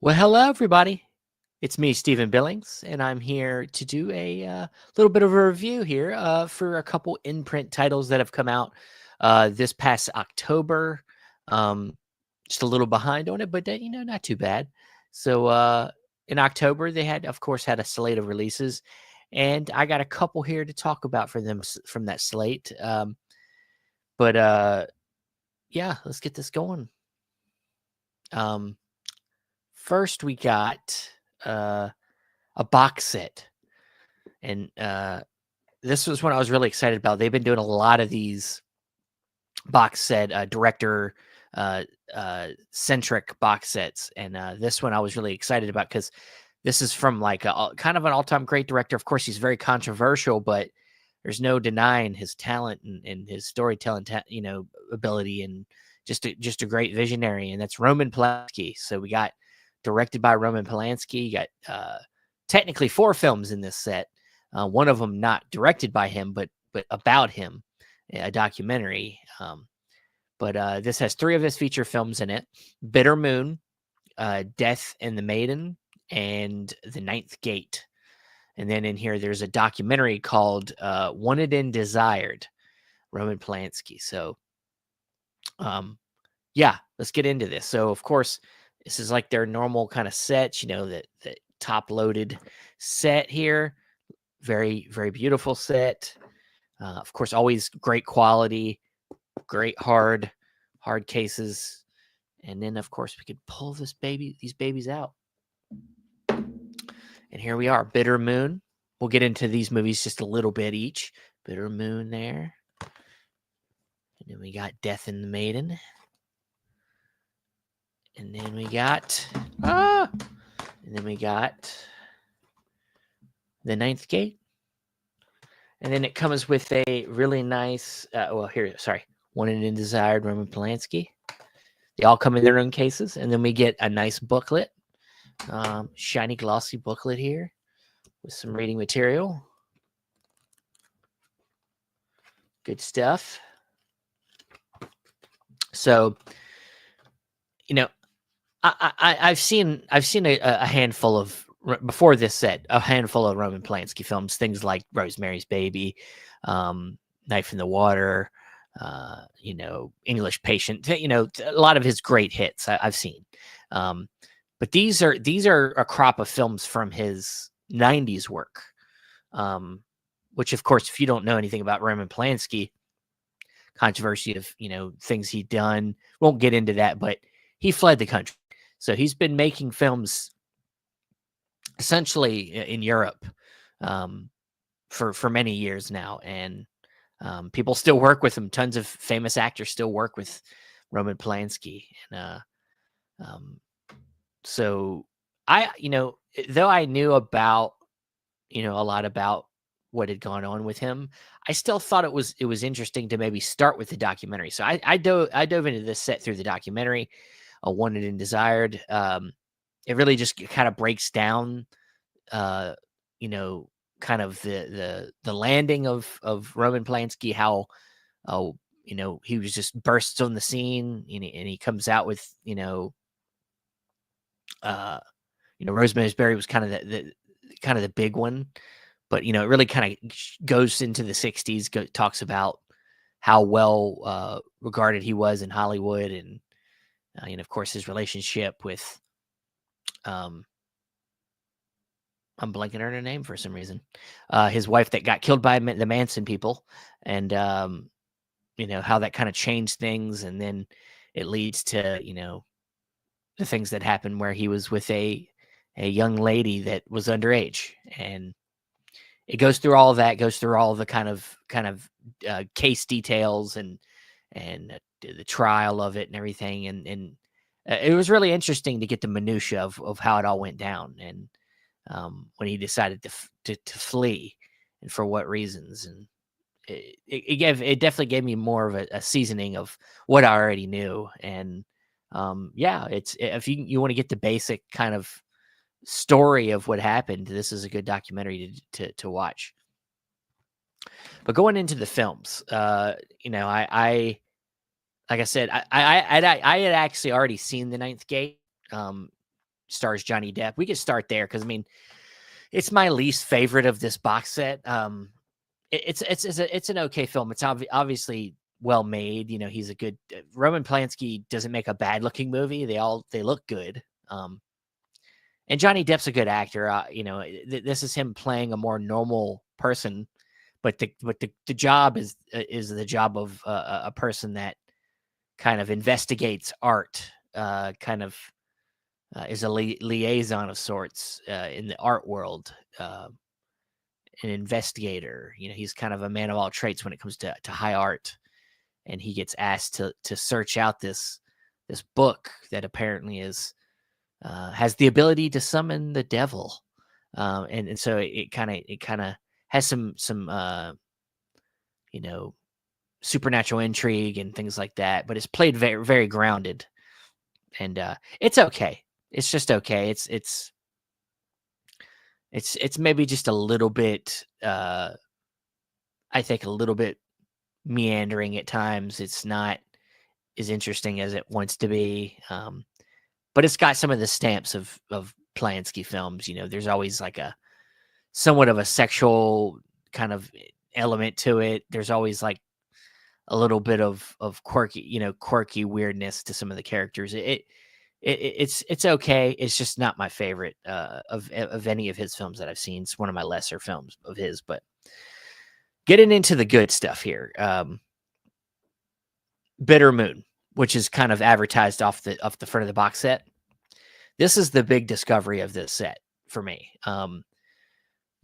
Well, hello, everybody. It's me, Stephen Billings, and I'm here to do a little bit of a review here for a couple Imprint titles that have come out this past October. Um, just a little behind on it, but not too bad. So in October, they had, of course, had a slate of releases, and I got a couple here to talk about for them from that slate. But yeah, let's get this going. Um, First, we got a box set. And this was one I was really excited about. They've been doing a lot of these box set director centric box sets. And this one I was really excited about because this is from like kind of an all-time great director. Of course, he's very controversial, but there's no denying his talent and his storytelling, ability, and just a great visionary. And that's Roman Polanski. So we got directed by Roman Polanski. You got technically 4 films in this set. One of them not directed by him, but about him, a documentary. But this has 3 of his feature films in it: Bitter Moon, Death and the Maiden, and The Ninth Gate. And then in here, there's a documentary called Wanted and Desired, Roman Polanski. So, yeah, let's get into this. So, of course, this is like their normal kind of sets, that top loaded set here. Very, very beautiful set. Of course, always great quality, great hard cases. And then, of course, we could pull these babies out. And here we are, Bitter Moon. We'll get into these movies just a little bit each. Bitter Moon there. And then we got Death and the Maiden. And then we got The Ninth Gate. And then it comes with a really nice, Wanted and Desired, Roman Polanski. They all come in their own cases. And then we get a nice booklet, shiny, glossy booklet here with some reading material. Good stuff. So, I've seen a handful of, before this set, a handful of Roman Polanski films, things like Rosemary's Baby, Knife in the Water, English Patient, a lot of his great hits I've seen. But these are a crop of films from his 90s work, which, of course, if you don't know anything about Roman Polanski, controversy of, things he'd done, won't get into that, but he fled the country. So he's been making films essentially in Europe for many years now. And people still work with him. Tons of famous actors still work with Roman Polanski. And so though I knew about, a lot about what had gone on with him, I still thought it was interesting to maybe start with the documentary. So I dove into this set through the documentary, Wanted and Desired. It really just kind of breaks down, kind of the landing of Roman Polanski, how, he was just bursts on the scene, and he comes out with, Rosemary's Baby was kind of the big one, but it really kind of goes into the 60s, talks about how well regarded he was in Hollywood, and of course his relationship with I'm blanking on her name for some reason, his wife that got killed by the Manson people, and how that kind of changed things, and then it leads to the things that happened where he was with a young lady that was underage, and it goes through all of that, goes through all of the kind of case details and the trial of it and everything. And it was really interesting to get the minutia of how it all went down. And when he decided to flee and for what reasons. And it definitely gave me more of a seasoning of what I already knew. And it's, if you want to get the basic kind of story of what happened, this is a good documentary to watch. But going into the films, I like I said, I had actually already seen The Ninth Gate, stars Johnny Depp. We could start there because I mean, it's my least favorite of this box set. It's an okay film. It's obviously well made. You know, he's a good Roman Polanski doesn't make a bad looking movie. They look good. And Johnny Depp's a good actor. You know, this is him playing a more normal person, but the job is the job of a person that kind of investigates art, kind of is a liaison of sorts in the art world, an investigator. You know, he's kind of a man of all traits when it comes to high art, and he gets asked to search out this book that apparently is has the ability to summon the devil, and so it kind of has some you know, supernatural intrigue and things like that, but it's played very very grounded, and it's okay. It's just okay. It's maybe just a little bit, I think a little bit meandering at times. It's not as interesting as it wants to be, but it's got some of the stamps of Polanski films. You know, there's always like a somewhat of a sexual kind of element to it. There's always like a little bit of quirky weirdness to some of the characters. It's okay. It's just not my favorite of any of his films that I've seen. It's one of my lesser films of his. But getting into the good stuff here, Bitter Moon, which is kind of advertised off the front of the box set. This is the big discovery of this set for me.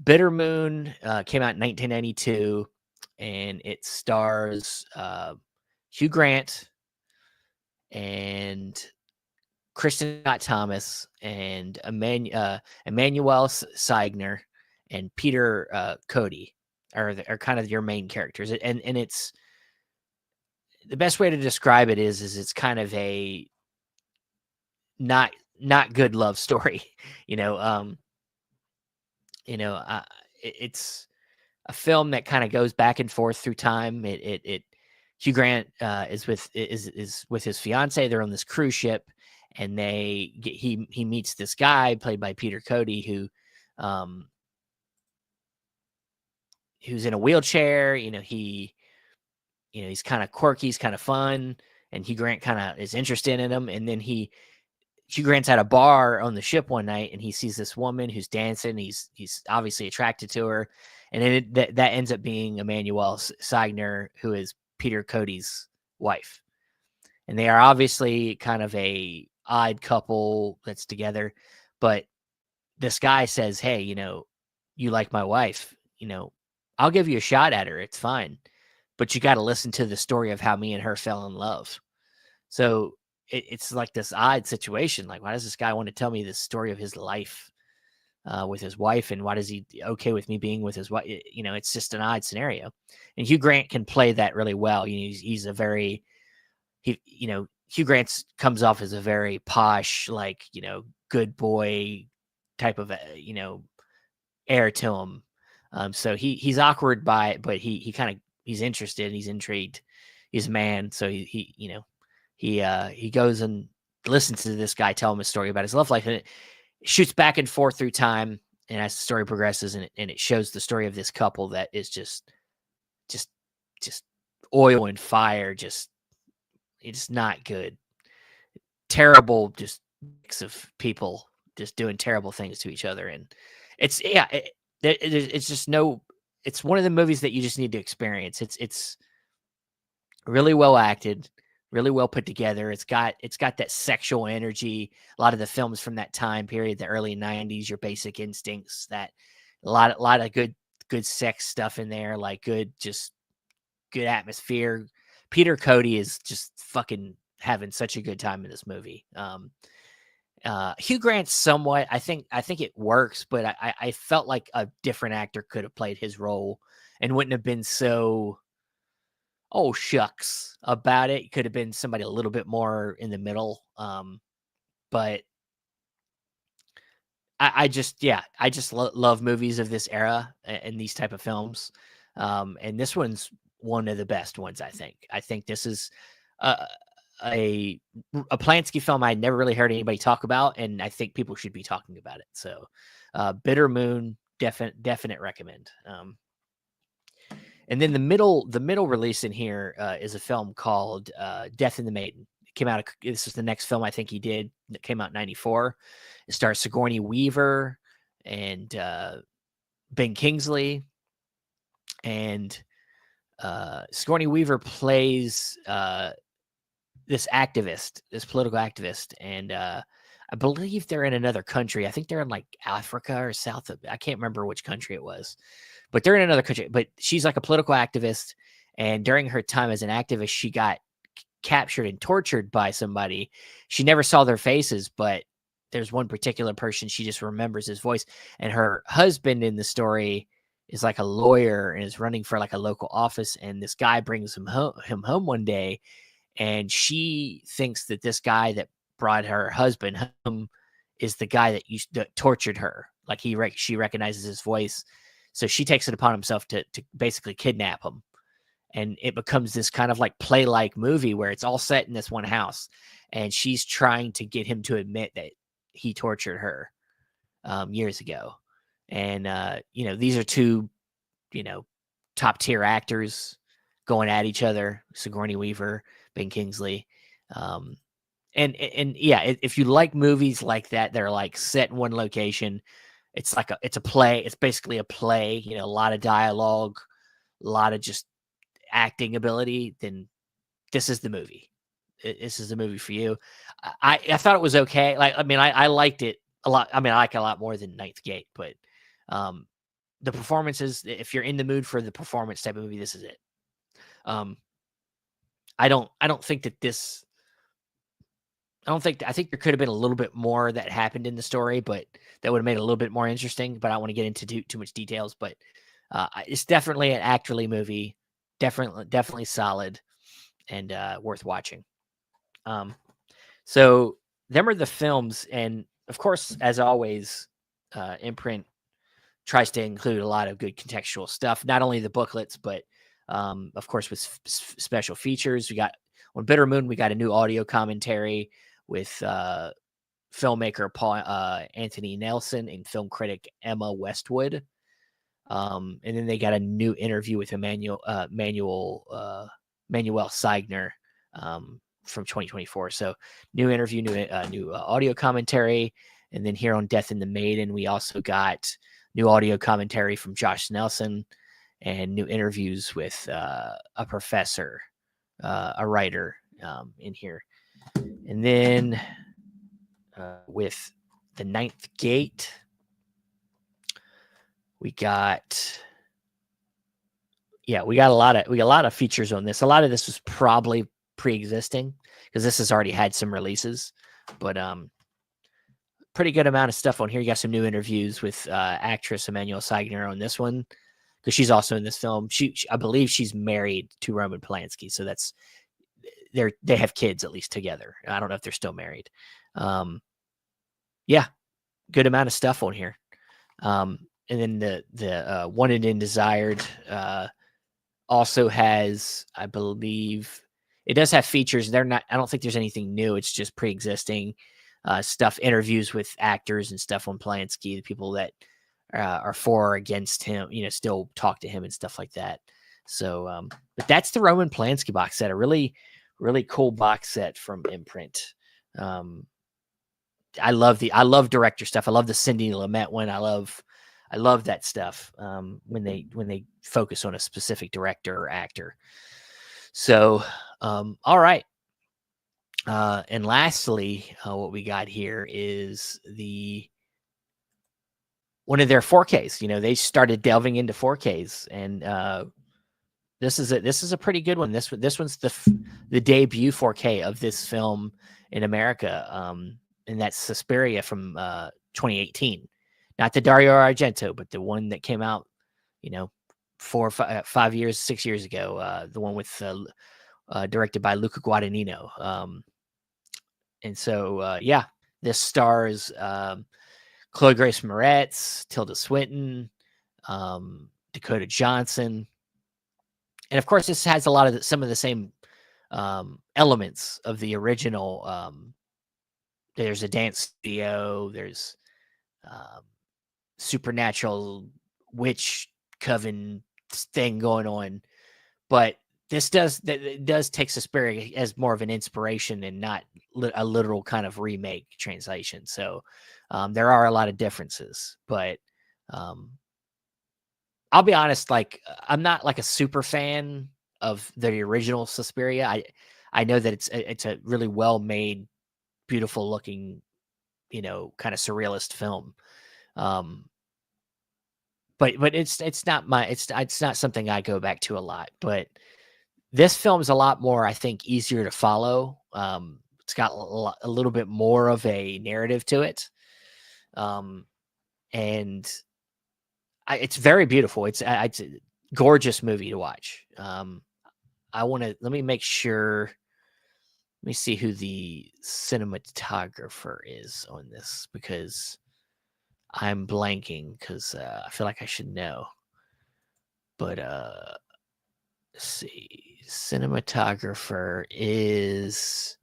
Bitter Moon came out in 1992, and it stars Hugh Grant and Kristen Scott Thomas and Emmanuel Seigner and Peter Cody are kind of your main characters, and it's the best way to describe it is it's kind of a not good love story, you know. It's a film that kind of goes back and forth through time. Hugh Grant is with his fiance. They're on this cruise ship, and he meets this guy played by Peter Cody who's in a wheelchair. You know, he's kind of quirky, he's kind of fun, and Hugh Grant kind of is interested in him. And then Hugh Grant's at a bar on the ship one night, and he sees this woman who's dancing. He's obviously attracted to her, and then that ends up being Emmanuel Seigner, who is Peter Cody's wife. And they are obviously kind of a odd couple that's together. But this guy says, "Hey, you know, you like my wife? You know, I'll give you a shot at her. It's fine, but you got to listen to the story of how me and her fell in love." So it's like this odd situation. Like, why does this guy want to tell me this story of his life with his wife, and why does he okay with me being with his wife? You know, it's just an odd scenario. And Hugh Grant can play that really well. You know, he's a very Hugh Grant comes off as a very posh, like, you know, good boy type of air to him. So he's awkward by it, but he's interested, he's intrigued, he's a man. So he goes and listens to this guy tell him a story about his love life, and it shoots back and forth through time. And as the story progresses, and it shows the story of this couple that is just oil and fire. It's not good. Terrible, just mix of people just doing terrible things to each other. And it's just it's one of the movies that you just need to experience. It's really well acted, really well put together. It's got that sexual energy. A lot of the films from that time period, the early 90s, Your Basic Instincts, that a lot of good sex stuff in there, like good atmosphere. Peter Cody is just fucking having such a good time in this movie. Hugh Grant somewhat, I think it works, but I felt like a different actor could have played his role and wouldn't have been so oh shucks about it. It could have been somebody a little bit more in the middle. But I just love movies of this era and these type of films. And this one's one of the best ones, I think. I think this is a Polanski film I never really heard anybody talk about, and I think people should be talking about it. So, Bitter Moon, definite recommend. And then the middle release in here is a film called Death in the Maiden. It came out. This is the next film I think he did. That came out in '94. It stars Sigourney Weaver and Ben Kingsley, and Sigourney Weaver plays this activist, this political activist, and I believe they're in another country. I think they're in like Africa or South. I can't remember which country it was, but they're in another country. But she's like a political activist, and during her time as an activist, she got captured and tortured by somebody. She never saw their faces, but there's one particular person she just remembers his voice. And her husband in the story is like a lawyer and is running for like a local office. And this guy brings him home one day, and she thinks that this guy that brought her husband home is the guy that tortured her. Like she recognizes his voice, so she takes it upon himself to basically kidnap him. And it becomes this kind of like play-like movie where it's all set in this one house, and she's trying to get him to admit that he tortured her years ago. And these are two top tier actors going at each other: Sigourney Weaver, Ben Kingsley. And yeah, if you like movies like that, they're like set in one location. It's a play. It's basically a play. A lot of dialogue, a lot of just acting ability. Then this is the movie. This is the movie for you. I thought it was okay. Like, I mean, I liked it a lot. I mean, I like it a lot more than Ninth Gate, but the performances, if you're in the mood for the performance type of movie, this is it. I don't think that this. I think there could have been a little bit more that happened in the story, but that would have made it a little bit more interesting. But I don't want to get into too much details. But it's definitely an actorly movie. Definitely solid and worth watching. So them are the films, and of course, as always, Imprint tries to include a lot of good contextual stuff. Not only the booklets, but of course, with special features. We got on Bitter Moon, we got a new audio commentary with filmmaker Anthony Nelson and film critic Emma Westwood. And then they got a new interview with Manuel Seigner from 2024. So new interview, new audio commentary. And then here on Death in the Maiden, we also got new audio commentary from Josh Nelson and new interviews with a professor, a writer in here. And then with the Ninth Gate, we got a lot of features on this. A lot of this was probably pre-existing because this has already had some releases, but pretty good amount of stuff on here. You got some new interviews with actress Emmanuel Seigner on this one, because she's also in this film. I believe she's married to Roman Polanski, so that's they have kids at least together. I don't know if they're still married. Yeah, good amount of stuff on here. And then the Wanted and Desired also has, I believe, it does have features. I don't think there's anything new. It's just pre-existing stuff, interviews with actors and stuff on Polanski, the people that are for or against him, still talk to him and stuff like that. So, but that's the Roman Polanski box set, a really, really cool box set from Imprint. I love director stuff. I love the Cindy Lumet one. I love that stuff when they focus on a specific director or actor. So, all right. And lastly, what we got here is one of their 4Ks. They started delving into 4Ks, and this is a pretty good one. This one's the debut 4K of this film in America, and that's Suspiria from 2018. Not the Dario Argento, but the one that came out, 5 years, 6 years ago. The one with directed by Luca Guadagnino. And so, this stars Chloe Grace Moretz, Tilda Swinton, Dakota Johnson. And of course, this has a lot of some of the same elements of the original. There's a dance studio. There's um, supernatural witch coven thing going on, but this does take Suspiria as more of an inspiration and not a literal kind of remake translation. So there are a lot of differences, but um, I'll be honest, like I'm not like a super fan of the original Suspiria. I know that it's a really well made, beautiful looking, kind of surrealist film. Um, but it's not it's not something I go back to a lot. But this film's a lot more, I think, easier to follow. It's got a little bit more of a narrative to it, um, and it's very beautiful. It's a gorgeous movie to watch. Let me make sure. Let me see who the cinematographer is on this because I'm blanking because I feel like I should know. But let's see. Cinematographer is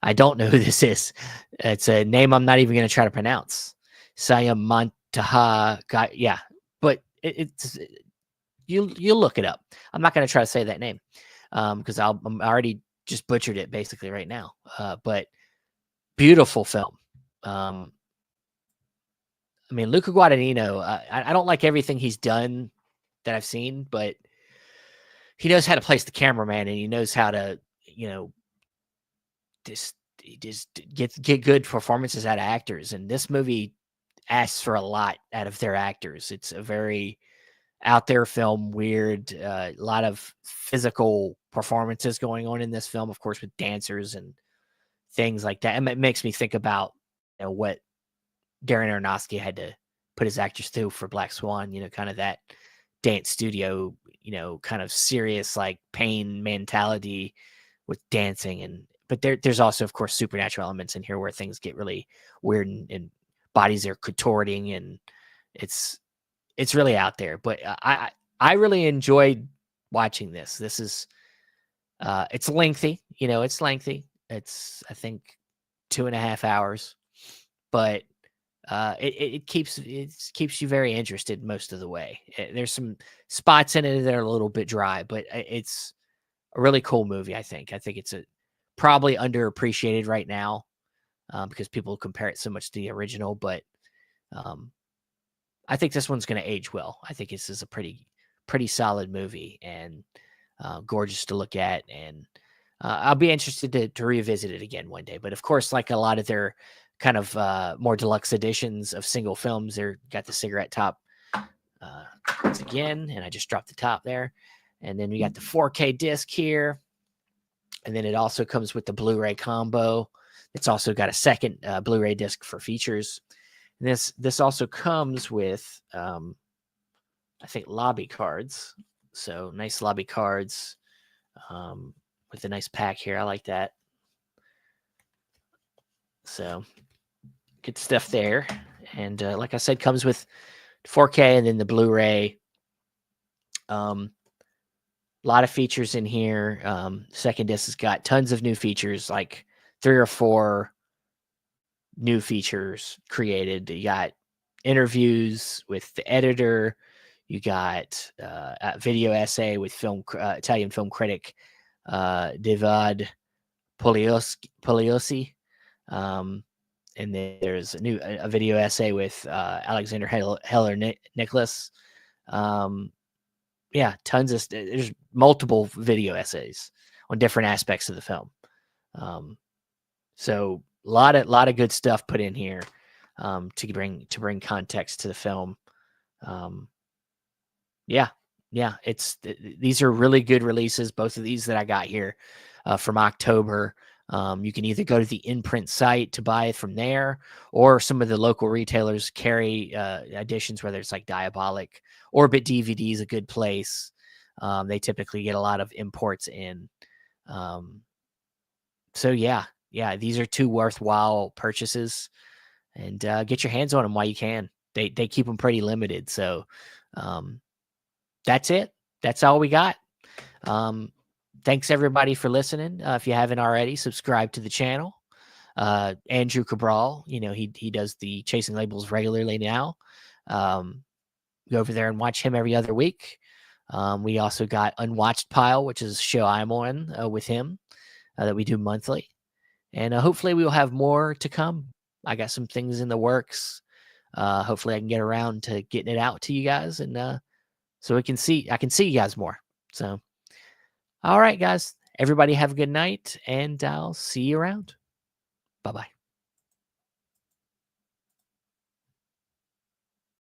I don't know who this is. It's a name I'm not even going to try to pronounce. Sayam Montaha guy. Yeah, but it's you'll look it up. I'm not going to try to say that name because I'm already just butchered it basically right now. But beautiful film. I mean, Luca Guadagnino. I don't like everything he's done that I've seen, but he knows how to place the cameraman, and he knows how to, just get good performances out of actors. And this movie asks for a lot out of their actors. It's a very out there film, weird, a lot of physical performances going on in this film, of course, with dancers and things like that. And it makes me think about what Darren Aronofsky had to put his actors through for Black Swan, kind of that dance studio, kind of serious like pain mentality with dancing. But there's also, of course, supernatural elements in here where things get really weird and bodies are contorting, and it's really out there. But I really enjoyed watching this. This is it's lengthy, it's lengthy. It's I think 2.5 hours, but it keeps you very interested most of the way. There's some spots in it that are a little bit dry, but it's a really cool movie. I think it's probably underappreciated right now because people compare it so much to the original. But I think this one's going to age well. I think this is a pretty solid movie and gorgeous to look at. And I'll be interested to revisit it again one day. But of course, like a lot of their kind of more deluxe editions of single films, they're got the cigarette top once again, and I just dropped the top there. And then we got the 4K disc here. And then it also comes with the Blu-ray combo. It's also got a second Blu-ray disc for features. And this also comes with, I think, lobby cards. So nice lobby cards with a nice pack here. I like that. So good stuff there. And like I said, comes with 4K and then the Blu-ray. A lot of features in here. Second disc has got tons of new features, like 3 or 4 new features created. You got interviews with the editor. You got a video essay with Italian film critic David Poliosi. And then there's a video essay with Alexander Heller Nicholas. Yeah, there's multiple video essays on different aspects of the film. So a lot of good stuff put in here to bring context to the film. Yeah, these are really good releases. Both of these that I got here from October. You can either go to the Imprint site to buy it from there, or some of the local retailers carry editions, whether it's like Diabolic. Orbit DVD is a good place. They typically get a lot of imports in. So yeah, these are 2 worthwhile purchases, and get your hands on them while you can. They keep them pretty limited. So that's it. That's all we got. thanks everybody for listening. If you haven't already, subscribe to the channel. Andrew Cabral, he does the Chasing Labels regularly now. Go over there and watch him every other week. We also got Unwatched Pile, which is a show I'm on with him that we do monthly. And hopefully we will have more to come. I got some things in the works. Hopefully I can get around to getting it out to you guys, and so I can see you guys more. So, all right, guys, everybody have a good night, and I'll see you around. Bye-bye.